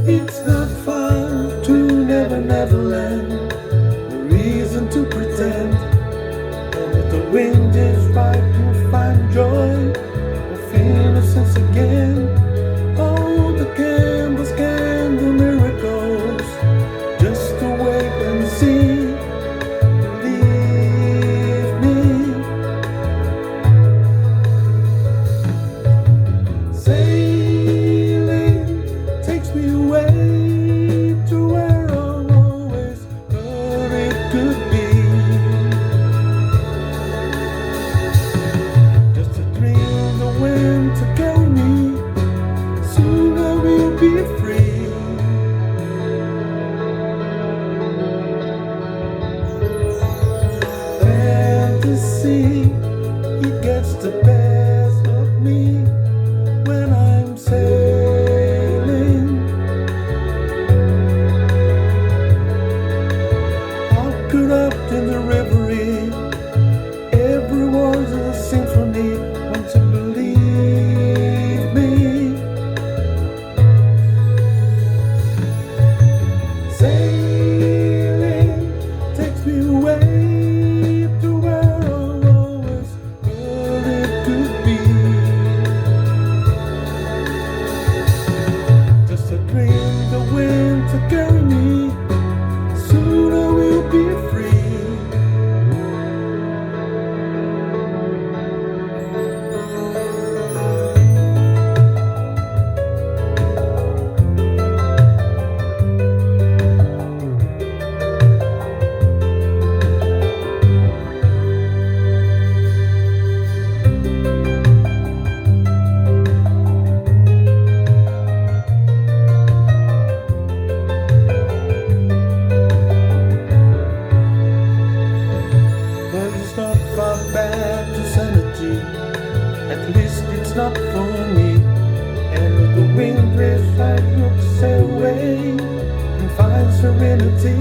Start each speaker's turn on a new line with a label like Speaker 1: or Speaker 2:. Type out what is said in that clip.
Speaker 1: It's not fun to never land. No reason to pretend. If the wind is right, you'll find joy or feel innocence again. Oh, the gamblers can do miracles. Just to wait and see. Believe me. Sailing takes me away to where I've always thought it could be. Just a dream, the wind to carry me. Soon I will be free. Fantasy, it gets the best of me when I'm sailing. All corrupt in the reverie, every word's a symphony. Want to believe me? Sailing takes me away to where I've always thought it could be. Just a dream, the wind to carry me. Soon I will be free. But it's not far back to sanity. At least it's not for me. And if the wind drifts, I look away and find serenity.